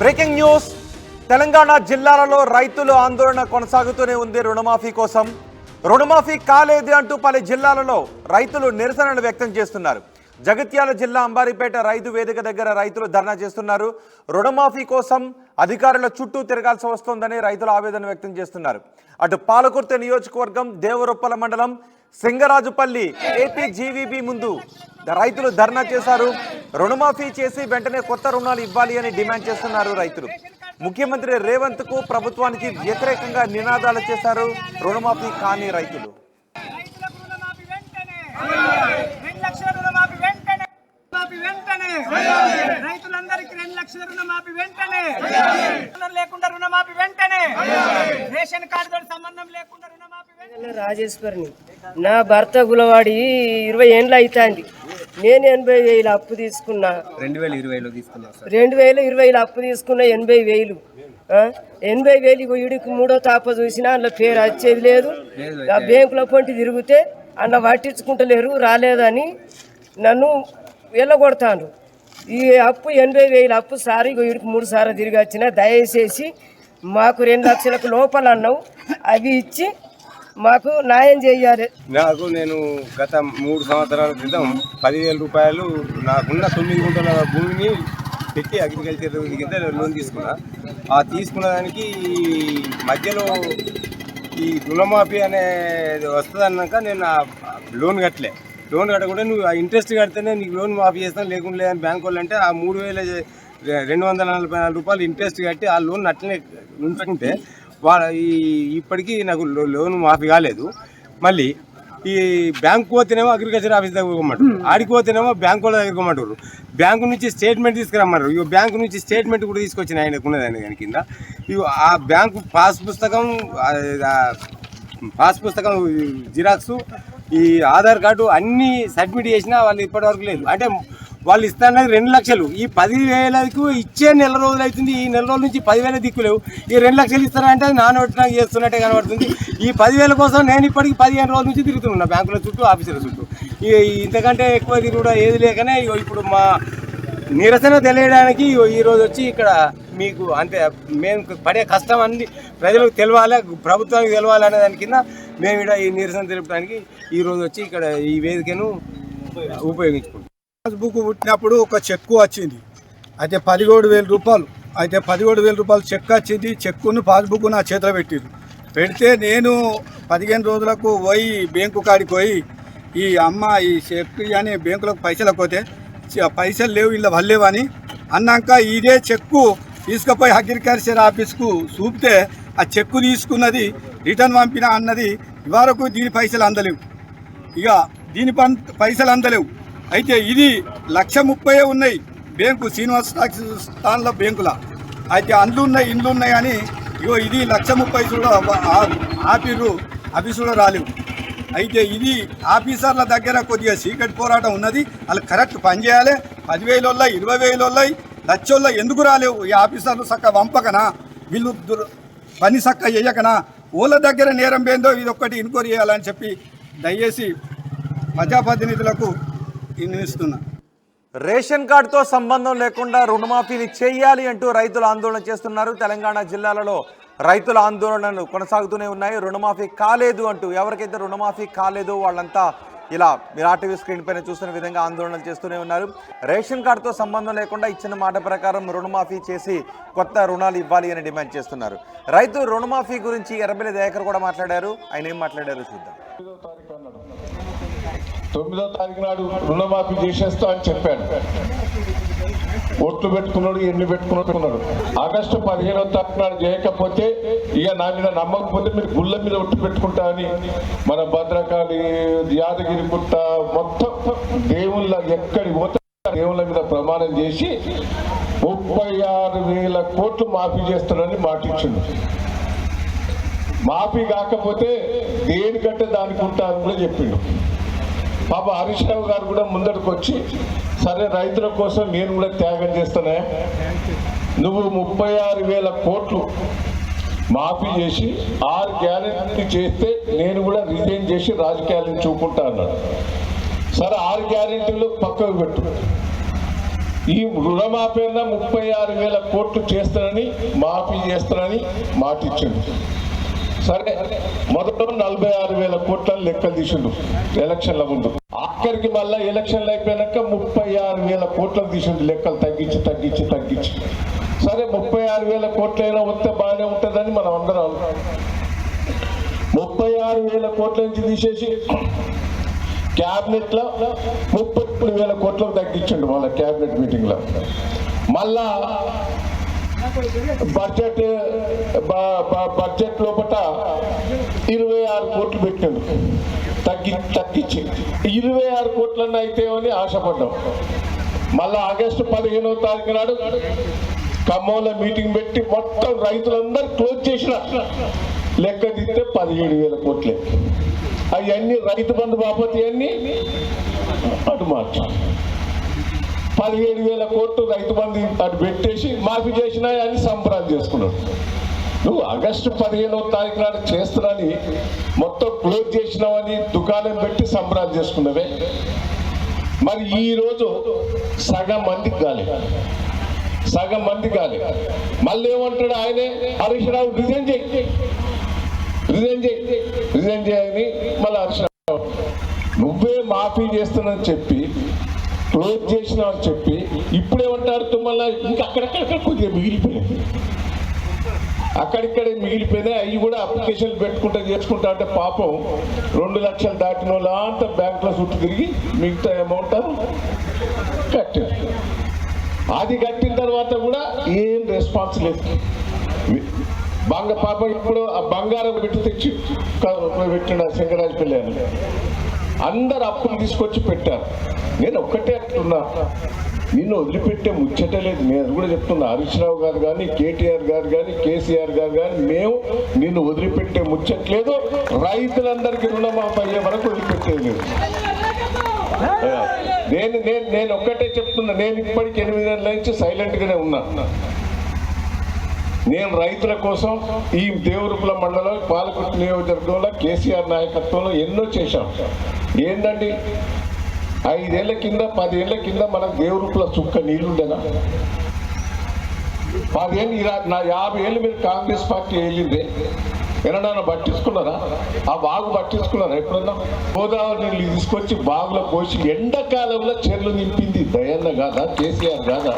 Breaking news. Telangana జిల్లాలలో రైతులు ఆందోళన కొనసాగుతూనే ఉంది. రుణమాఫీ కోసం రుణమాఫీ కాలేదు అంటూ పలు జిల్లాలలో రైతులు నిరసనలు వ్యక్తం చేస్తున్నారు. జగిత్యాల జిల్లా అంబారిపేట రైతు వేదిక దగ్గర రైతులు ధర్నా చేస్తున్నారు. రుణమాఫీ కోసం అధికారుల చుట్టూ తిరగాల్సి వస్తోందని రైతులు ఆవేదన వ్యక్తం చేస్తున్నారు. అటు పాలకుర్తి నియోజకవర్గం దేవరొప్పల మండలం సింగరాజుపల్లి ఏపీజీవీబీ ముందు రైతులు ధర్నా చేశారు. రుణమాఫీ చేసి వెంటనే కొత్త రుణాలు ఇవ్వాలి అని డిమాండ్ చేస్తున్నారు రైతులు. ముఖ్యమంత్రి రేవంత్ కు ప్రభుత్వానికి వ్యతిరేకంగా నినాదాలు చేశారు రుణమాఫీ కాని రైతులు. రైతులందరికీ 2 లక్షల రుణమాఫీ వెంటనే, లేకుండా రుణమాఫీ వెంటనే, రేషన్ కార్డుతో సంబంధం లేకుండా రుణమాఫీ వెంటనే. రాజేశ్వరిని నా భర్త గులవాడి 20 ఏండ్లు అవుతుంది. నేను 80,000 అప్పు తీసుకున్నా. 2020లో తీసుకున్నా. 2020లో అప్పు తీసుకున్నా 80,000. 80,000 వీడికి 3వ తాప చూసినా అందులో పేరు వచ్చేది లేదు. ఆ బ్యాంకుల పొంటి తిరిగితే అందులో పట్టించుకుంటలేరు. రాలేదని నన్ను వెళ్ళగొడతాను. ఈ అప్పు 80,000 అప్పు సారి వీడికి 3 సార్లు తిరిగి వచ్చిన. దయచేసి మాకు 2 లక్షలకు లోపల అన్నావు, అవి ఇచ్చి మాకు న్యాయం చేయాలి. నేను గత 3 సంవత్సరాల క్రితం 10,000 రూపాయలు నాకున్న 9 గుంటల భూమిని పెట్టి అగ్రికల్చర్ కింద లోన్ తీసుకున్నా. ఆ తీసుకున్న దానికి మధ్యలో ఈ రుణమాఫీ అనేది వస్తుంది అన్నాక నేను ఆ లోన్ కట్టలే. లోన్ కట్టకుండా నువ్వు ఆ ఇంట్రెస్ట్ కడితేనే నీకు లోన్ మాఫీ చేస్తాను, లేకుండా లేదని బ్యాంక్ వాళ్ళు అంటే ఆ 3,244 రూపాయలు ఇంట్రెస్ట్ కట్టి ఆ లోన్ అట్లనే ఉంచుకుంటే ఇప్పటికీ నాకు లోన్ మాఫీ కాలేదు. మళ్ళీ ఈ బ్యాంకు పోతేనేమో అగ్రికల్చర్ ఆఫీస్ దగ్గర పోమంటారు, ఆడికి పోతేనేమో బ్యాంకు వాళ్ళ దగ్గర పోమంటారు. బ్యాంకు నుంచి స్టేట్మెంట్ తీసుకురమ్మంటారు. ఇక బ్యాంకు నుంచి స్టేట్మెంట్ కూడా తీసుకొచ్చిన ఆయనకు ఉన్నదాన్ని దాని కింద ఆ బ్యాంకు పాస్ పుస్తకం జిరాక్సు, ఈ ఆధార్ కార్డు అన్నీ సబ్మిట్ చేసినా వాళ్ళు ఇప్పటివరకు లేదు. అంటే వాళ్ళు ఇస్తానది 2 లక్షలు. ఈ 10,000కు ఇచ్చే నెల రోజులు అవుతుంది. ఈ నెల రోజుల నుంచి 10,000 దిక్కులేవు. ఈ 2 లక్షలు ఇస్తారంటే నానొట్టినా చేస్తున్నట్టే కనబడుతుంది. ఈ 10,000 కోసం నేను ఇప్పటికి 15 రోజుల నుంచి తిరుగుతున్నా బ్యాంకుల చుట్టూ, ఆఫీసుల చుట్టూ. ఇంతకంటే ఎక్కువ తిరుగుడా ఏది లేకనే ఇప్పుడు మా నిరసన తెలియడానికి ఈరోజు వచ్చి ఇక్కడ మీకు అంటే మేము పడే కష్టం అన్ని ప్రజలకు తెలవాలి, ప్రభుత్వానికి తెలవాలి అనే దాని కింద మేము ఇక్కడ ఈ నిరసన తెలపడానికి ఈరోజు వచ్చి ఇక్కడ ఈ వేదికను ఉపయోగించుకుంటాం. పాస్బుక్ పుట్టినప్పుడు ఒక చెక్కు వచ్చింది. అయితే 17,000 రూపాయలు. అయితే 17,000 రూపాయలు చెక్ వచ్చింది. చెక్కును పాస్బుక్ నా చేతిలో పెడితే నేను 15 రోజులకు పోయి బ్యాంకు కాడికి పోయి ఈ చెక్ అని బ్యాంకులకు పైసలకు పోతే పైసలు లేవు, ఇలా వల్లేవని అన్నాక ఇదే చెక్కు తీసుకుపోయి అగ్రికల్చర్ ఆఫీస్కు చూపితే ఆ చెక్కు తీసుకున్నది రిటర్న్ పంపిన అన్నది ఇవరకు దీని పైసలు అందలేవు. ఇక దీని పైసలు అందలేవు. అయితే ఇది 1,30,000 ఉన్నాయి బ్యాంకు శ్రీనివాస స్థానంలో బ్యాంకులో. అయితే ఇండ్లు ఉన్నాయి అని ఇగో ఇది 1,30,000 కూడా ఆపిర్రు, అవి కూడా రాలేవు. అయితే ఇది ఆఫీసర్ల దగ్గర కొద్దిగా చీకటి పోరాటం ఉన్నది. వాళ్ళు కరెక్ట్ పనిచేయాలి. 10,000 20,000 లక్షల్లో ఎందుకు రాలేవు? ఈ ఆఫీసర్లు చక్క వంపకనా, వీళ్ళు పని చక్క చేయకనా, వాళ్ళ దగ్గర నేరం పోయిందో ఇది ఒక్కటి ఇన్క్వైరీ చేయాలని చెప్పి దయచేసి ప్రజాప్రతినిధులకు ఇస్తున్నా. రేషన్ కార్డుతో సంబంధం లేకుండా రుణమాఫీని చేయాలి అంటూ రైతులు ఆందోళన చేస్తున్నారు. తెలంగాణ జిల్లాలలో రైతుల ఆందోళనలు కొనసాగుతూనే ఉన్నాయి. రుణమాఫీ కాలేదు అంటూ ఎవరికైతే రుణమాఫీ కాలేదో వాళ్ళంతా ఇలా మీరు ఆర్టీవీ స్క్రీన్ పైన చూస్తున్న విధంగా ఆందోళనలు చేస్తూనే ఉన్నారు. రేషన్ కార్డుతో సంబంధం లేకుండా ఇచ్చిన మాట ప్రకారం రుణమాఫీ చేసి కొత్త రుణాలు ఇవ్వాలి అని డిమాండ్ చేస్తున్నారు. రైతు రుణమాఫీ గురించి ఎర్రబెల్లి దయాకర్ కూడా మాట్లాడారు. ఆయన ఏం మాట్లాడారు చూద్దాం. 9వ తారీఖు నాడు రుణమాఫీ చేసేస్తా అని చెప్పాడు. ఓట్లు పెట్టుకున్నాడు, ఎన్ని పెట్టుకున్నాడు. ఆగస్టు 15వ తారీఖు నాడు చేయకపోతే ఇక నా మీద నమ్మకపోతే మీరు గుళ్ళ మీద ఒట్టు పెట్టుకుంటా అని మన భద్రకాళి, యాదగిరి గుట్ట మొత్తం దేవుళ్ళ ఎక్కడి పోతే దేవుళ్ళ మీద ప్రమాణం చేసి 36,000 కోట్లు మాఫీ చేస్తాడని మాటిచ్చిండు. మాఫీ కాకపోతే దేనికంటే దానికి ఉంటారని కూడా చెప్పిండు. పాప హరీష్ రావు గారు కూడా ముందరికి వచ్చి సరే రైతుల కోసం నేను కూడా త్యాగం చేస్తానే, నువ్వు 36,000 కోట్లు మాఫీ చేసి 6 గ్యారెంటీ చేస్తే నేను కూడా రిజైన్ చేసి రాజకీయాలను చూపుకుంటా అన్నాడు. సరే 6 గ్యారెంటీలు పక్కకు పెట్టు, ఈ రుణమాఫీ 36,000 కోట్లు చేస్తానని మాఫీ చేస్తానని మాట ఇచ్చిండు. సరే, మొదట 46,000 కోట్లని లెక్కలు తీసిండు ఎలక్షన్ల ముందు. ఆఖరికి మళ్ళా ఎలక్షన్లు అయిపోయాక 36,000 కోట్లను తీసిండు లెక్కలు తగ్గించి. సరే, 36,000 కోట్లైనా వస్తే బాగానే ఉంటుందని మనం అందరం 36,000 కోట్ల నుంచి తీసేసి క్యాబినెట్ లో 33,000 కోట్లకు తగ్గించండు. మళ్ళీ క్యాబినెట్ మీటింగ్ లో మళ్ళా బడ్జెట్ లోపల 26 కోట్లు పెట్టిండు తగ్గించి. 26 కోట్లన్నా అయితే అని ఆశపడ్డాం. మళ్ళా ఆగస్టు 15వ తారీఖు నాడు ఖమ్మంలో మీటింగ్ పెట్టి మొత్తం రైతులందరూ క్లోజ్ చేసిన లెక్క తీస్తే 17,000 కోట్లే. అవన్నీ రైతు బంధు బాపతి అన్ని అటు మార్చాలి. 17,000 కోట్లు రైతు బంధు అటు పెట్టేసి మాఫీ చేసినా అని సంబరాలు చేసుకున్నాడు. నువ్వు ఆగస్టు 15వ తారీఖు నాడు చేస్తున్నాని మొత్తం క్లోజ్ చేసినావని దుకాణం పెట్టి సంబరాలు చేసుకున్నవే. మరి ఈరోజు సగం మందికి కాలేదు. మళ్ళీ ఏమంటాడు ఆయనే, హరీష్ రావు రిజైన్ చేయని మళ్ళీ హరీష్ రావు నువ్వే మాఫీ చేస్తానని చెప్పి క్లోజ్ చేసినావని చెప్పి ఇప్పుడేమంటారు మళ్ళీ ఇంకా అక్కడక్కడ కొద్దిగా మిగిలిపోయాయి. అక్కడిక్కడే మిగిలిపోయినాయి. అవి కూడా అప్లికేషన్లు చేసుకుంటా అంటే పాపం 2 లక్షలు దాటిన వాళ్ళ అంతా బ్యాంకులో చుట్టూ తిరిగి మిగతా అమౌంట్ కట్టారు. అది కట్టిన తర్వాత కూడా ఏం రెస్పాన్స్ లేదు. పాపం ఇప్పుడు ఆ బంగారం పెట్టి తెచ్చి పెట్టిన శంకరాజపల్లి అని అందరు అప్పులు తీసుకొచ్చి పెట్టారు. నేను ఒక్కటే అంటున్నా, నిన్ను వదిలిపెట్టే ముచ్చటే లేదు. నేను కూడా చెప్తున్నా, హరీష్ రావు గారు కానీ, కేటీఆర్ గారు కానీ, కేసీఆర్ గారు కానీ మేము నిన్ను వదిలిపెట్టే ముచ్చట్లేదు. రైతులందరికీ రుణమాఫీ అయ్యే వరకు వదిలిపెట్టేది లేదు. నేను ఒక్కటే చెప్తున్నా, నేను ఇప్పటికి 8 నెలల నుంచి సైలెంట్గానే ఉన్నా. నేను రైతుల కోసం ఈ దేవరూపుల మండలం పాలకుర్తి నియోజకవర్గంలో కేసీఆర్ నాయకత్వంలో ఎన్నో చేశాం. ఏందండి, 5 ఏళ్ల కింద 10 ఏళ్ల కింద మనకు దేవరూపుల చుక్క నీళ్లుండేనా? 10 ఏళ్ళు నా 50 ఏళ్ళు మీరు కాంగ్రెస్ పార్టీ వెళ్ళిందే ఏమన్నా పట్టించుకున్నారా? ఆ బాగు పట్టించుకున్నారా? ఎప్పుడన్నా గోదావరి నీళ్ళు తీసుకొచ్చి బాగులో పోసి ఎండాకాలంలో చెర్లు నింపింది దయన్న కాదా? కేసీఆర్ కాదా?